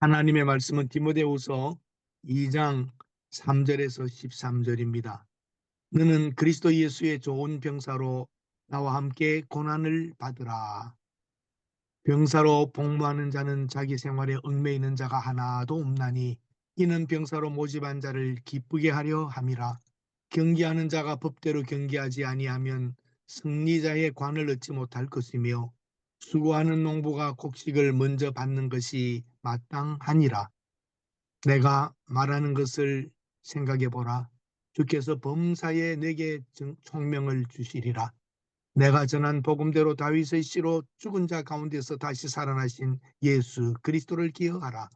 하나님의 말씀은 디모데후서 2장 3절에서 13절입니다. 너는 그리스도 예수의 좋은 병사로 나와 함께 고난을 받으라. 병사로 복무하는 자는 자기 생활에 얽매이는 자가 하나도 없나니 이는 병사로 모집한 자를 기쁘게 하려 함이라. 경기하는 자가 법대로 경기하지 아니하면 승리자의 관을 얻지 못할 것이며 수고하는 농부가 곡식을 먼저 받는 것이 마땅하니라. 내가 말하는 것을 생각해 보라. 주께서 범사에 내게 총명을 주시리라. 내가 전한 복음대로 다윗의 씨로 죽은 자 가운데서 다시 살아나신 예수 그리스도를 기억하라.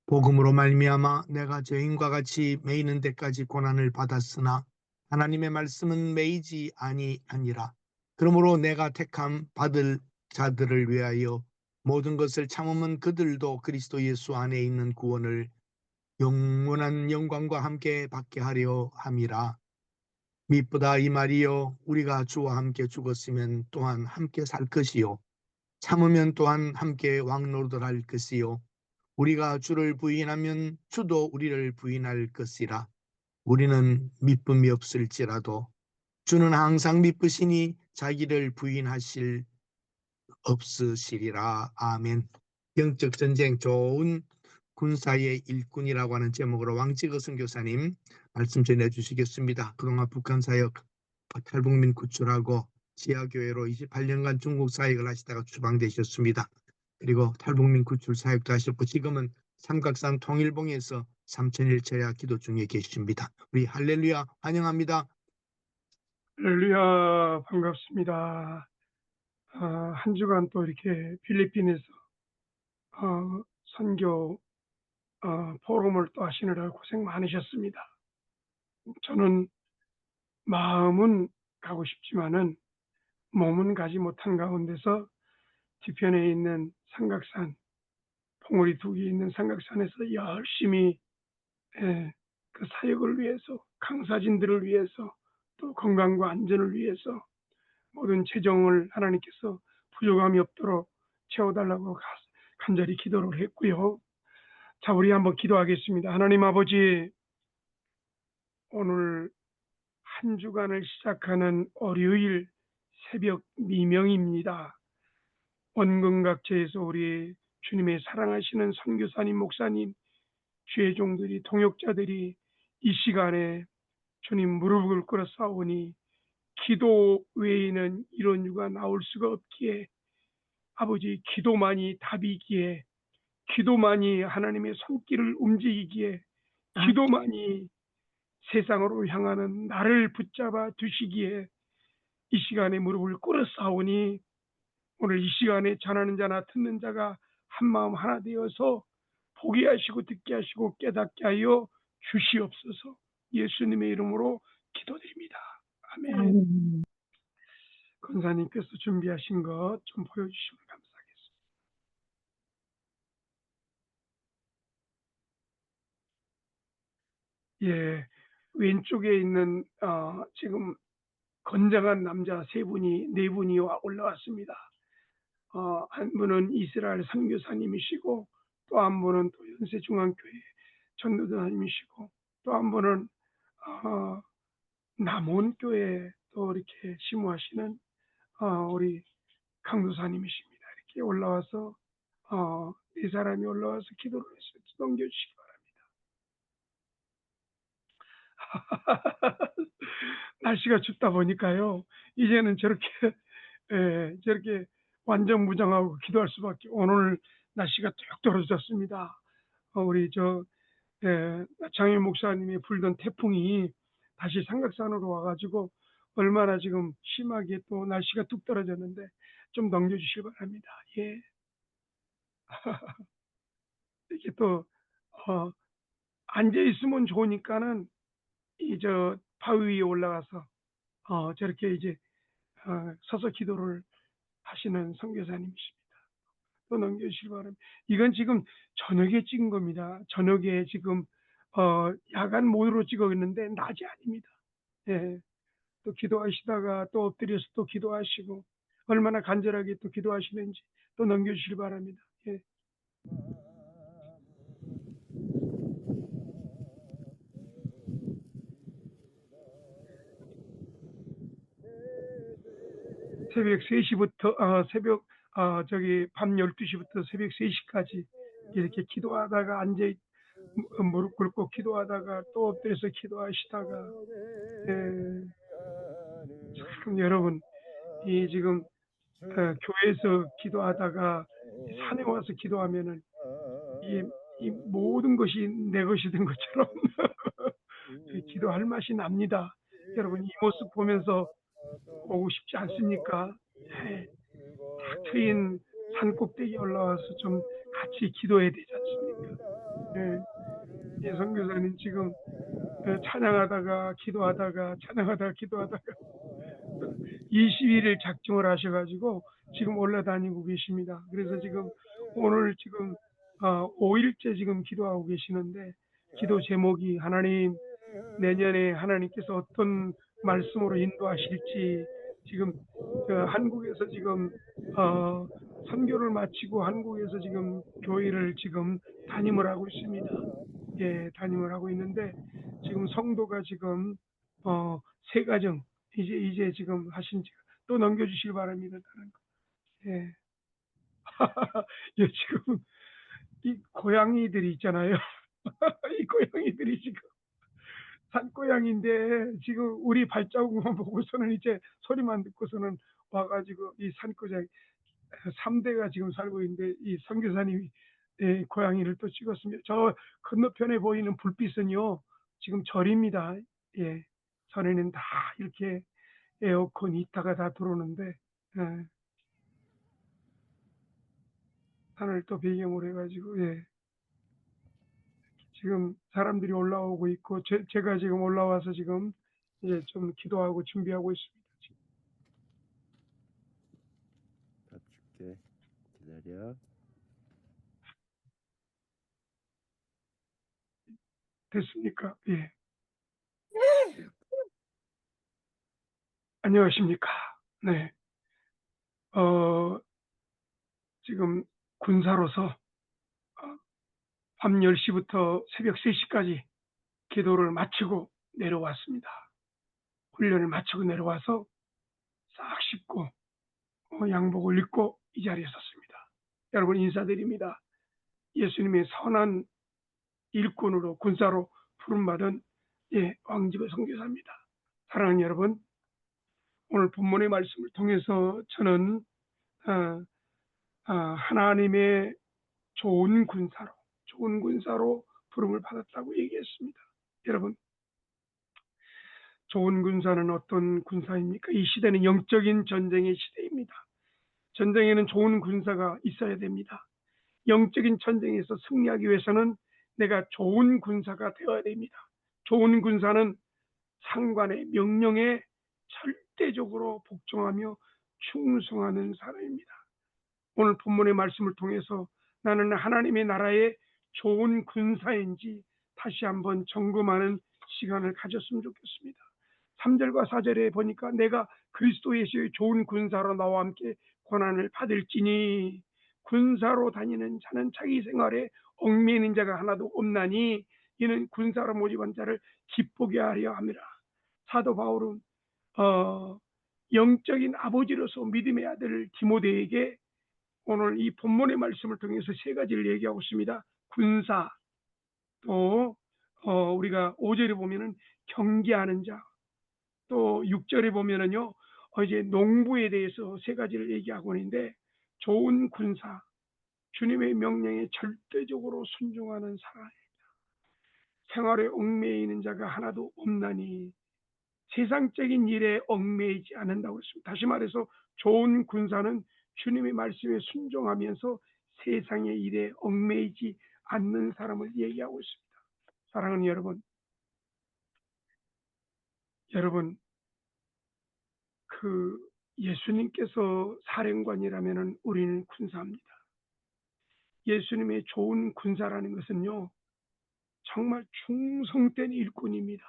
복음으로 말미암아 내가 죄인과 같이 매이는 데까지 고난을 받았으나 하나님의 말씀은 매이지 아니하니라. 그러므로 내가 택함 받을 자들을 위하여 모든 것을 참으면 그들도 그리스도 예수 안에 있는 구원을 영원한 영광과 함께 받게 하려 함이라. 미쁘다 이 말이요 우리가 주와 함께 죽었으면 또한 함께 살 것이요 참으면 또한 함께 왕노릇할 것이요 우리가 주를 부인하면 주도 우리를 부인할 것이라. 우리는 미쁨이 없을지라도 주는 항상 미쁘시니 자기를 부인하실 없으시리라. 아멘. 영적 전쟁 좋은 군사의 일꾼이라고 하는 제목으로 왕직어 선교사님 말씀 전해주시겠습니다. 그동안 북한 사역 탈북민 구출하고 지하교회로 28년간 중국 사역을 하시다가 추방되셨습니다. 그리고 탈북민 구출 사역도 하셨고 지금은 삼각산 통일봉에서 3000일차야 기도 중에 계십니다. 우리 할렐루야 환영합니다. 할렐루야, 반갑습니다. 한 주간 또 이렇게 필리핀에서 선교 포럼을 또 하시느라 고생 많으셨습니다. 저는 마음은 가고 싶지만은 몸은 가지 못한 가운데서 뒤편에 있는 삼각산, 봉우리 두 개 있는 삼각산에서 열심히 그 사역을 위해서, 강사진들을 위해서, 또 건강과 안전을 위해서 모든 재정을 하나님께서 부족함이 없도록 채워달라고 간절히 기도를 했고요. 자, 우리 한번 기도하겠습니다. 하나님 아버지, 오늘 한 주간을 시작하는 월요일 새벽 미명입니다. 원근각지에서 우리 주님의 사랑하시는 선교사님, 목사님, 주의 종들이, 동역자들이 이 시간에 주님 무릎을 꿇어 싸우니 기도 외에는 이런 유가 나올 수가 없기에 아버지, 기도만이 답이기에, 기도만이 하나님의 손길을 움직이기에, 기도만이 세상으로 향하는 나를 붙잡아 두시기에 이 시간에 무릎을 꿇어 싸우니 오늘 이 시간에 전하는 자나 듣는 자가 한마음 하나 되어서 보게 하시고 듣게 하시고 깨닫게 하여 주시옵소서. 예수님의 이름으로 기도드립니다. 아멘. 권사님께서 준비하신 것 좀 보여주시면 감사하겠습니다. 예, 왼쪽에 있는 지금 건장한 남자 네 분이 올라왔습니다. 한 분은 이스라엘 선교사님이시고 또 한 분은 또 연세중앙교회 전도사님이시고 또 한 분은 남원교회 또 이렇게 심호하시는 우리 강도사님이십니다. 이렇게 올라와서 네 사람이 올라와서 기도를 해서 넘겨주시기 바랍니다. 날씨가 춥다 보니까요. 이제는 저렇게 완전 무장하고 기도할 수밖에. 오늘 날씨가 뚝 떨어졌습니다. 우리 장현 목사님이 불던 태풍이 다시 삼각산으로 와가지고 얼마나 지금 심하게 또 날씨가 뚝 떨어졌는데 좀 넘겨주시기 바랍니다. 예. 이렇게 또 앉아 있으면 좋으니까는 바위 위에 올라가서 저렇게 이제 서서 기도를 하시는 선교사님이십니다. 또 넘겨주시기 바랍니다. 이건 지금 저녁에 찍은 겁니다. 저녁에 지금 야간 모드로 찍어 있는데 낮이 아닙니다. 예. 또 기도하시다가 또 엎드려서 또 기도하시고 얼마나 간절하게 또 기도하시는지 또 넘겨주시기 바랍니다. 예. 새벽 3시부터 밤 12시부터 새벽 3시까지 이렇게 기도하다가 무릎 꿇고 기도하다가 또 엎드려서 기도하시다가, 참 여러분, 이 지금 교회에서 기도하다가 산에 와서 기도하면은 이 모든 것이 내 것이 된 것처럼 기도할 맛이 납니다. 여러분, 이 모습 보면서 오고 싶지 않습니까? 네. 탁 트인 산 꼭대기에 올라와서 좀 같이 기도해야 되지 않습니까? 네. 예, 선교사님 지금 찬양하다가 기도하다가 20일을 작정을 하셔가지고 지금 올라다니고 계십니다. 그래서 지금 오늘 지금 5일째 지금 기도하고 계시는데, 기도 제목이 하나님, 내년에 하나님께서 어떤 말씀으로 인도하실지, 지금 한국에서 지금 선교를 마치고 한국에서 지금 교회를 지금 담임을 하고 있습니다. 예, 담임을 하고 있는데, 지금 성도가 지금 세 가정 이제 지금 하신 지 또 넘겨주시기 바랍니다. 다른 거. 예. 예, 지금 이 고양이들이 있잖아요. 이 고양이들이 지금 산고양인데 지금 우리 발자국만 보고서는 이제 소리만 듣고서는 와가지고 이 산고양 3대가 지금 살고 있는데, 이 선교사님이 고양이를 또 찍었습니다. 저 건너편에 보이는 불빛은요, 지금 절입니다. 예, 전에는 다 이렇게 에어컨이 있다가 다 들어오는데, 산을 또 배경으로 해가지고, 지금 사람들이 올라오고 있고, 제가 지금 올라와서 지금 이제 좀 기도하고 준비하고 있습니다. 지금. 밥 줄게. 기다려. 됐습니까? 예. 안녕하십니까? 네. 지금 군사로서 밤 10시부터 새벽 3시까지 기도를 마치고 내려왔습니다. 훈련을 마치고 내려와서 싹 씻고 양복을 입고 이 자리에 섰습니다. 여러분, 인사드립니다. 예수님의 선한 일꾼으로 군사로 부름받은 왕집의 선교사입니다. 사랑하는 여러분, 오늘 본문의 말씀을 통해서 저는 하나님의 좋은 군사로 부름을 받았다고 얘기했습니다. 여러분, 좋은 군사는 어떤 군사입니까? 이 시대는 영적인 전쟁의 시대입니다. 전쟁에는 좋은 군사가 있어야 됩니다. 영적인 전쟁에서 승리하기 위해서는 내가 좋은 군사가 되어야 됩니다. 좋은 군사는 상관의 명령에 절대적으로 복종하며 충성하는 사람입니다. 오늘 본문의 말씀을 통해서 나는 하나님의 나라의 좋은 군사인지 다시 한번 점검하는 시간을 가졌으면 좋겠습니다. 3절과 4절에 보니까 내가 그리스도 예수의 좋은 군사로 나와 함께 고난을 받을지니 군사로 다니는 자는 자기 생활에 얽매이는 자가 하나도 없나니 이는 군사로 모집한 자를 기쁘게 하려 함이라. 사도 바울은 영적인 아버지로서 믿음의 아들 디모데에게 오늘 이 본문의 말씀을 통해서 세 가지를 얘기하고 있습니다. 군사, 또 우리가 5절에 보면은 경계하는 자, 또 6절에 보면은요 이제 농부에 대해서 세 가지를 얘기하고 있는데, 좋은 군사, 주님의 명령에 절대적으로 순종하는 사람, 생활에 얽매이는 자가 하나도 없나니 세상적인 일에 얽매이지 않는다고 했습니다. 다시 말해서 좋은 군사는 주님의 말씀에 순종하면서 세상의 일에 얽매이지 않는 사람을 얘기하고 있습니다. 사랑하는 여러분, 예수님께서 사령관이라면 우리는 군사입니다. 예수님의 좋은 군사라는 것은요, 정말 충성된 일꾼입니다.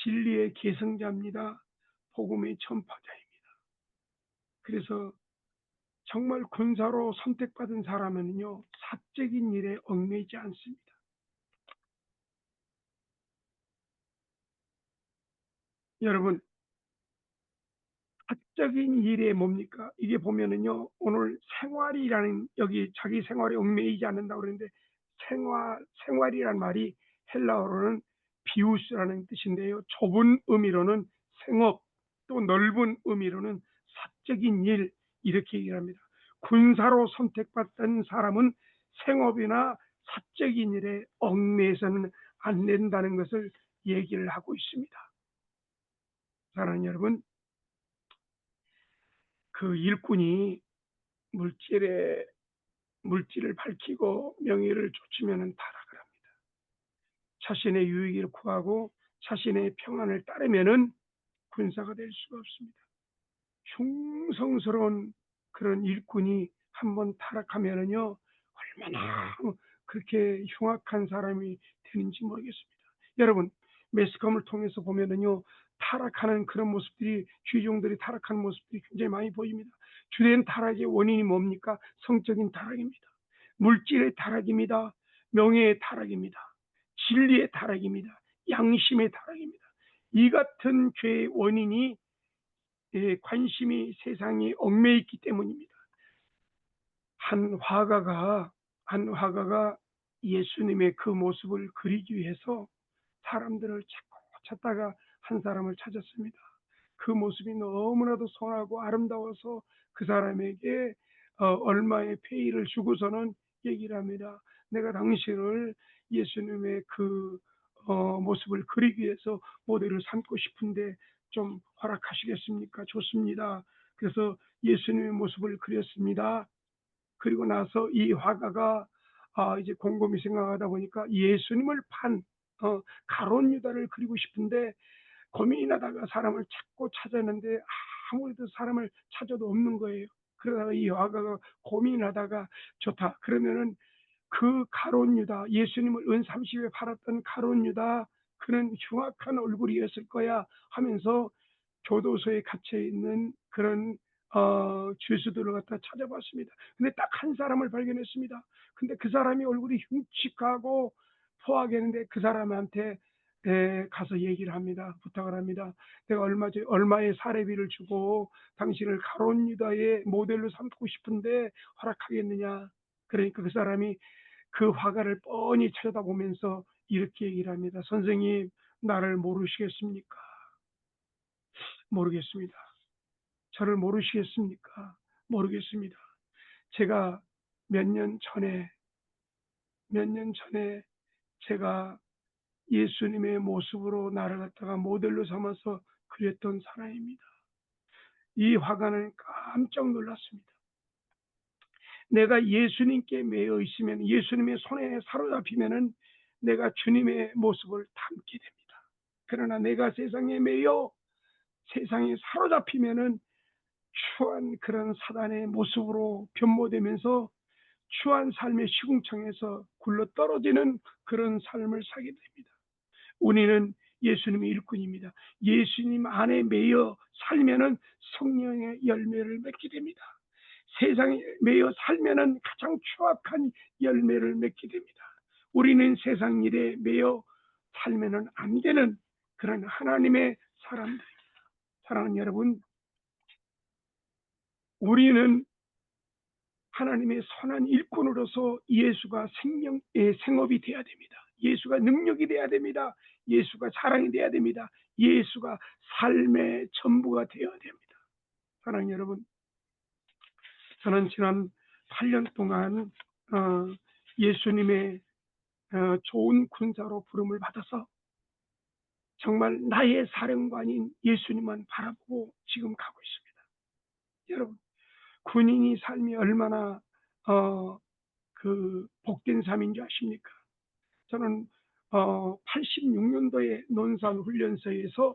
진리의 계승자입니다. 복음의 전파자입니다. 그래서 정말 군사로 선택받은 사람은요, 사적인 일에 얽매이지 않습니다. 여러분, 사적인 일에 뭡니까? 이게 보면은요, 오늘 생활이라는, 여기 자기 생활에 얽매이지 않는다고 그러는데, 생활이란 말이 헬라어로는 비우스라는 뜻인데요. 좁은 의미로는 생업, 또 넓은 의미로는 사적인 일, 이렇게 얘기를 합니다. 군사로 선택받던 사람은 생업이나 사적인 일에 얽매여서는 안 된다는 것을 얘기를 하고 있습니다. 사랑하는 여러분, 그 일꾼이 물질을 밝히고 명예를 좇으면 타락을 합니다. 자신의 유익을 구하고 자신의 평안을 따르면은 군사가 될 수가 없습니다. 충성스러운 그런 일꾼이 한번 타락하면은요, 얼마나 그렇게 흉악한 사람이 되는지 모르겠습니다. 여러분, 매스컴을 통해서 보면은요, 타락하는 그런 모습들이, 주의종들이 타락하는 모습들이 굉장히 많이 보입니다. 주된 타락의 원인이 뭡니까? 성적인 타락입니다. 물질의 타락입니다. 명예의 타락입니다. 진리의 타락입니다. 양심의 타락입니다. 이 같은 죄의 원인이 관심이 세상에 얽매여 있기 때문입니다. 한 화가가 예수님의 그 모습을 그리기 위해서 사람들을 찾고 찾다가 한 사람을 찾았습니다. 그 모습이 너무나도 선하고 아름다워서 그 사람에게 얼마의 페이를 주고서는 얘기를 합니다. 내가 당신을 예수님의 그 모습을 그리기 위해서 모델을 삼고 싶은데 좀 허락하시겠습니까? 좋습니다. 그래서 예수님의 모습을 그렸습니다. 그리고 나서 이 화가가 이제 곰곰이 생각하다 보니까 예수님을 판 가룟 유다를 그리고 싶은데 고민이 나다가 사람을 찾고 찾았는데 아무래도 사람을 찾아도 없는 거예요. 그러다가 이 화가가 고민을 하다가 좋다. 그러면은 그 가룟 유다, 예수님을 은 30에 팔았던 가룟 유다, 그는 흉악한 얼굴이었을 거야 하면서 교도소에 갇혀 있는 그런 죄수들을 갖다 찾아봤습니다. 근데 딱 한 사람을 발견했습니다. 근데 그 사람이 얼굴이 흉측하고 포하겠는데 그 사람한테 가서 얘기를 합니다. 부탁을 합니다. 내가 얼마의 사례비를 주고 당신을 가룟 유다의 모델로 삼고 싶은데 허락하겠느냐. 그러니까 그 사람이 그 화가를 뻔히 쳐다보면서 이렇게 얘기를 합니다. 선생님, 나를 모르시겠습니까? 모르겠습니다. 저를 모르시겠습니까? 모르겠습니다. 제가 몇 년 전에 제가 예수님의 모습으로 나를 갖다가 모델로 삼아서 그렸던 사람입니다. 이 화가는 깜짝 놀랐습니다. 내가 예수님께 매여 있으면, 예수님의 손에 사로잡히면은 내가 주님의 모습을 담게 됩니다. 그러나 내가 세상에 매여 세상에 사로잡히면은 추한 그런 사단의 모습으로 변모되면서 추한 삶의 시궁창에서 굴러 떨어지는 그런 삶을 살게 됩니다. 우리는 예수님의 일꾼입니다. 예수님 안에 매여 살면은 성령의 열매를 맺게 됩니다. 세상에 매여 살면은 가장 추악한 열매를 맺게 됩니다. 우리는 세상 일에 매여 살면은 안 되는 그런 하나님의 사람들입니다. 사랑하는 여러분, 우리는 하나님의 선한 일꾼으로서 예수가 생업이 돼야 됩니다. 예수가 능력이 돼야 됩니다. 예수가 사랑이 돼야 됩니다. 예수가 삶의 전부가 되어야 됩니다. 사랑하는 여러분, 저는 지난 8년 동안 예수님의 좋은 군사로 부름을 받아서 정말 나의 사령관인 예수님만 바라보고 지금 가고 있습니다. 여러분, 군인이 삶이 얼마나 그 복된 삶인 줄 아십니까? 저는 86년도에 논산훈련소에서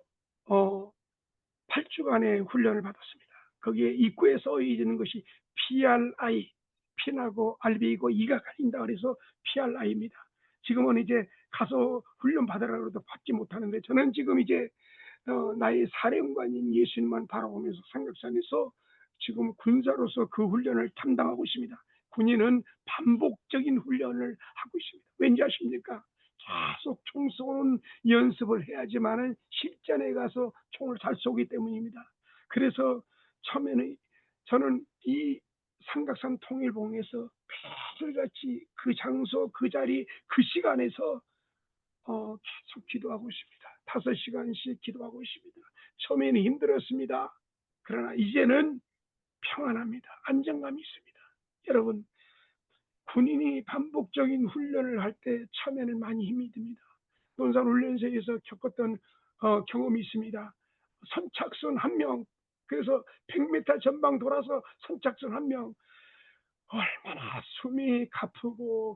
8주간의 훈련을 받았습니다. 거기에 입구에 써 있는 것이 PRI, 피나고 알베이고 이가 갈린다 그래서 PRI입니다. 지금은 이제 가서 훈련 받으라고 해도 받지 못하는데, 저는 지금 이제 나의 사령관인 예수님만 바라보면서 삼각산에서 지금 군사로서 그 훈련을 담당하고 있습니다. 군인은 반복적인 훈련을 하고 있습니다. 왠지 아십니까? 계속 총 쏘는 연습을 해야지만은 실전에 가서 총을 잘 쏘기 때문입니다. 그래서 처음에는 저는 이 삼각산 통일봉에서 매일같이 그 장소, 그 자리, 그 시간에서 계속 기도하고 있습니다. 5시간씩 기도하고 있습니다. 처음에는 힘들었습니다. 그러나 이제는 평안합니다. 안정감이 있습니다. 여러분, 군인이 반복적인 훈련을 할 때 처음에는 많이 힘이 듭니다. 논산훈련소에서 겪었던 경험이 있습니다. 선착순 1명, 그래서 100m 전방 돌아서 선착순 1명, 얼마나 숨이 가쁘고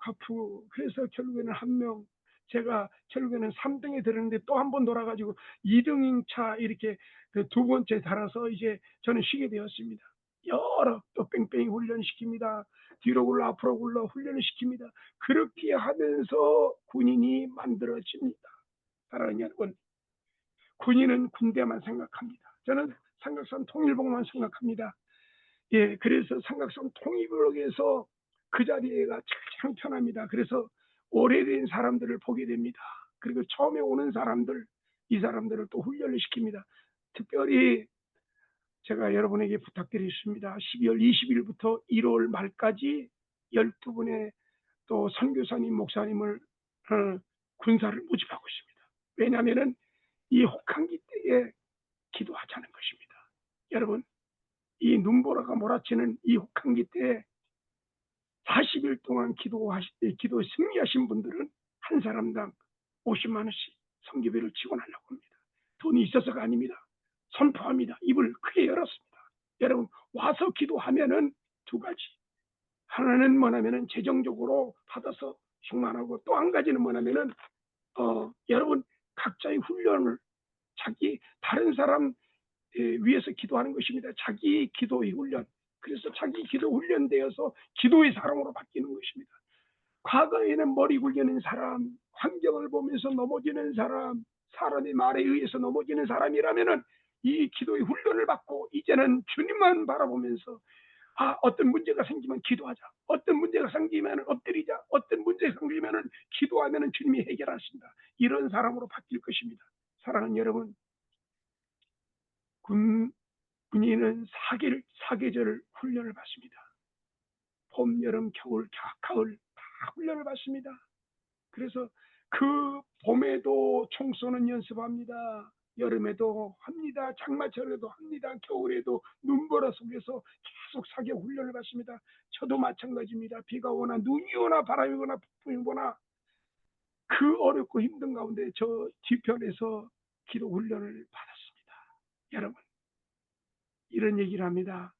그래서 결국에는 1명, 제가 결국에는 3등에 들었는데 또 한 번 돌아가지고 2등 차 이렇게 그 두 번째 달아서 이제 저는 쉬게 되었습니다. 여러 또 뺑뺑이 훈련시킵니다. 뒤로 굴러 앞으로 굴러 훈련을 시킵니다. 그렇게 하면서 군인이 만들어집니다. 사랑하는 여러분, 군인은 군대만 생각합니다. 저는 삼각산 통일봉만 생각합니다. 예, 그래서 삼각산 통일을 위해서 그 자리가 참 편합니다. 그래서 오래된 사람들을 보게 됩니다. 그리고 처음에 오는 사람들, 이 사람들을 또 훈련을 시킵니다. 특별히 제가 여러분에게 부탁드리겠습니다. 12월 20일부터 1월 말까지 12분의 또 선교사님, 목사님을 군사를 모집하고 있습니다. 왜냐하면 이 혹한기 때에 기도하자는 것입니다. 여러분, 이 눈보라가 몰아치는 이 혹한기 때에 40일 동안 기도에 승리하신 분들은 한 사람당 50만 원씩 선교비를 지원하려고 합니다. 돈이 있어서가 아닙니다. 선포합니다. 입을 크게 열었습니다. 여러분, 와서 기도하면은 두 가지. 하나는 뭐냐면은 재정적으로 받아서 충만하고, 또 한 가지는 뭐냐면은 여러분 각자의 훈련을 다른 사람 위해서 기도하는 것입니다. 자기 기도의 훈련. 그래서 자기 기도 훈련되어서 기도의 사람으로 바뀌는 것입니다. 과거에는 머리 굴리는 사람, 환경을 보면서 넘어지는 사람, 사람의 말에 의해서 넘어지는 사람이라면은 이 기도의 훈련을 받고 이제는 주님만 바라보면서 어떤 문제가 생기면 기도하자. 어떤 문제가 생기면 엎드리자. 어떤 문제가 생기면 기도하면 주님이 해결하신다. 이런 사람으로 바뀔 것입니다. 사랑하는 여러분, 군인은 사계절 훈련을 받습니다. 봄, 여름, 겨울, 가을 다 훈련을 받습니다. 그래서 그 봄에도 총 쏘는 연습합니다. 여름에도 합니다. 장마철에도 합니다. 겨울에도 눈보라 속에서 계속 사격 훈련을 받습니다. 저도 마찬가지입니다. 비가 오나 눈이 오나 바람이 오나 폭풍이 오나 그 어렵고 힘든 가운데 저 뒤편에서 기도 훈련을 받았습니다. 여러분, 이런 얘기를 합니다.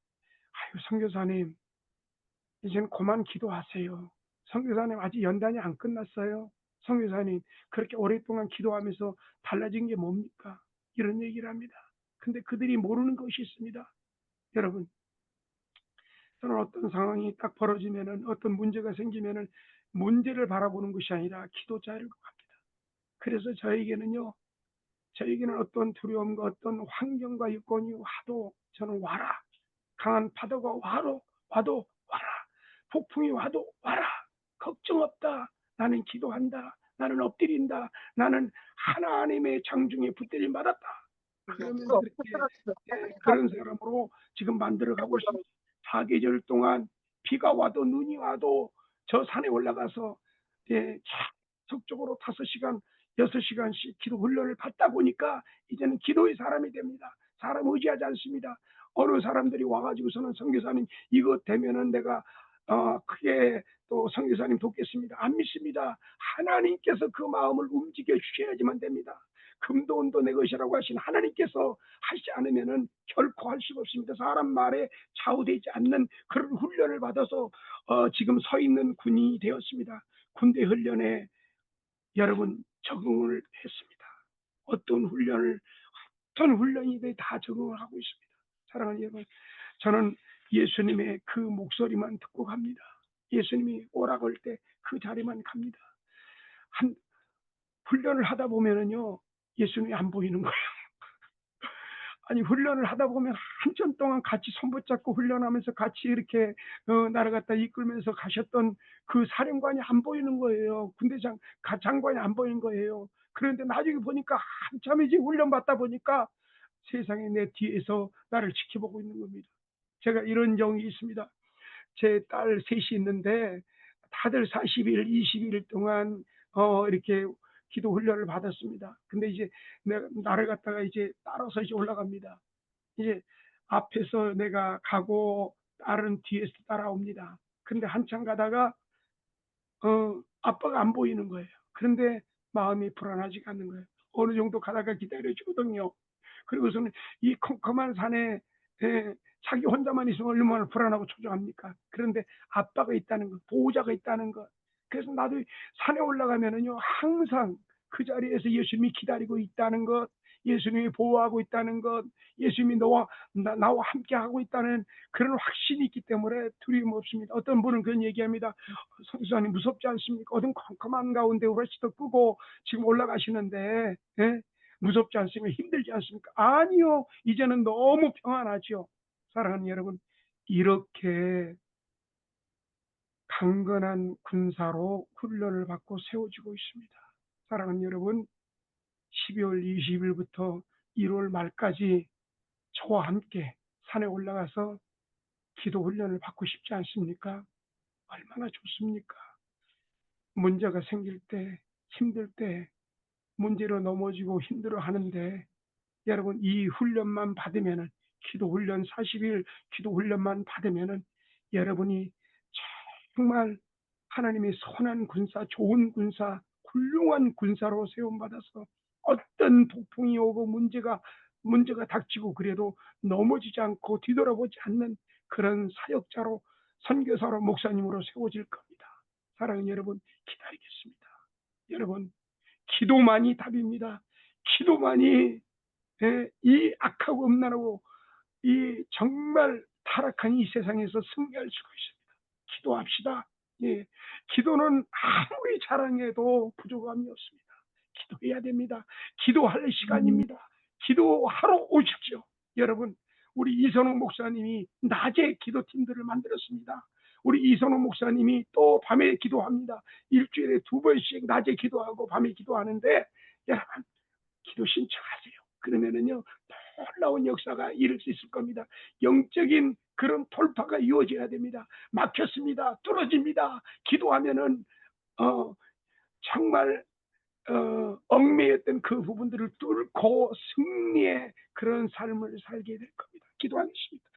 아유, 선교사님, 이제는 그만 기도하세요. 선교사님, 아직 연단이 안 끝났어요. 선교사님, 그렇게 오랫동안 기도하면서 달라진 게 뭡니까? 이런 얘기를 합니다. 근데 그들이 모르는 것이 있습니다. 여러분, 저는 어떤 상황이 딱 벌어지면은, 어떤 문제가 생기면은 문제를 바라보는 것이 아니라 기도자를 합니다. 그래서 저에게는 어떤 두려움과 어떤 환경과 여건이 와도 저는 와라. 강한 파도가 와도 와라. 폭풍이 와도 와라. 걱정 없다. 나는 기도한다. 나는 엎드린다. 나는 하나님의 장중에 붙들림 받았다. 그러면서 그런 사람으로 지금 만들어가고 있습니다. 사계절 동안 비가 와도 눈이 와도 저 산에 올라가서 계속적으로 5시간, 6시간씩 기도 훈련을 받다 보니까 이제는 기도의 사람이 됩니다. 사람 의지하지 않습니다. 어느 사람들이 와가지고서는 선교사님 이거 되면은 내가 크게 또 선교사님 돕겠습니다. 안 믿습니다. 하나님께서 그 마음을 움직여 주셔야지만 됩니다. 금도 은도 내 것이라고 하신 하나님께서 하지 않으면은 결코 할 수가 없습니다. 사람 말에 좌우되지 않는 그런 훈련을 받아서 지금 서 있는 군인이 되었습니다. 군대 훈련에 여러분 적응을 했습니다. 어떤 훈련이든 다 적응을 하고 있습니다. 사랑하는 여러분, 저는 예수님의 그 목소리만 듣고 갑니다. 예수님이 오라고 할 때 그 자리만 갑니다. 훈련을 하다 보면은요, 예수님이 안 보이는 거예요. 아니, 훈련을 하다 보면 한참 동안 같이 손붙잡고 훈련하면서 같이 이렇게 날아갔다 이끌면서 가셨던 그 사령관이 안 보이는 거예요. 군대장 장관이 안 보이는 거예요. 그런데 나중에 보니까 한참 이제 훈련 받다 보니까 세상에 내 뒤에서 나를 지켜보고 있는 겁니다. 제가 이런 경험이 있습니다. 제 딸 셋이 있는데 다들 40일, 20일 동안 이렇게 기도 훈련을 받았습니다. 근데 이제 나를 갖다가 이제 따라서 이제 올라갑니다. 이제 앞에서 내가 가고 딸은 뒤에서 따라옵니다. 근데 한참 가다가 아빠가 안 보이는 거예요. 그런데 마음이 불안하지가 않는 거예요. 어느 정도 가다가 기다려 주거든요. 그리고서는 이 컴컴한 산에 자기 혼자만 있으면 얼마나 불안하고 초조합니까? 그런데 아빠가 있다는 것, 보호자가 있다는 것. 그래서 나도 산에 올라가면은요, 항상 그 자리에서 예수님이 기다리고 있다는 것, 예수님이 보호하고 있다는 것, 예수님이 나와 함께 하고 있다는 그런 확신이 있기 때문에 두려움 없습니다. 어떤 분은 그런 얘기합니다. 성수사님 무섭지 않습니까? 어떤 컴컴한 가운데 후레쉬도 끄고 지금 올라가시는데, 예? 무섭지 않습니까? 힘들지 않습니까? 아니요. 이제는 너무 평안하죠. 사랑하는 여러분, 이렇게 강건한 군사로 훈련을 받고 세워지고 있습니다. 사랑하는 여러분, 12월 20일부터 1월 말까지 저와 함께 산에 올라가서 기도 훈련을 받고 싶지 않습니까? 얼마나 좋습니까? 문제가 생길 때, 힘들 때, 문제로 넘어지고 힘들어 하는데, 여러분, 이 훈련만 받으면은, 기도 훈련 40일 기도 훈련만 받으면은, 여러분이 정말 하나님의 선한 군사, 좋은 군사, 훌륭한 군사로 세움받아서 어떤 폭풍이 오고 문제가 닥치고 그래도 넘어지지 않고 뒤돌아보지 않는 그런 사역자로, 선교사로, 목사님으로 세워질 겁니다. 사랑하는 여러분, 기다리겠습니다. 여러분, 기도만이 답입니다. 기도만이 이 악하고 음란하고 이 정말 타락한 이 세상에서 승리할 수가 있습니다. 기도합시다. 예, 기도는 아무리 자랑해도 부족함이 없습니다. 기도해야 됩니다. 기도할 시간입니다. 기도하러 오십시오. 여러분, 우리 이선호 목사님이 낮에 기도팀들을 만들었습니다. 우리 이선호 목사님이 또 밤에 기도합니다. 일주일에 2번씩 낮에 기도하고 밤에 기도하는데, 여러분, 기도 신청하세요. 그러면은요, 놀라운 역사가 이룰 수 있을 겁니다. 영적인 그런 돌파가 이루어져야 됩니다. 막혔습니다. 뚫어집니다. 기도하면은 정말 얽매였던 그 부분들을 뚫고 승리의 그런 삶을 살게 될 겁니다. 기도하겠습니다.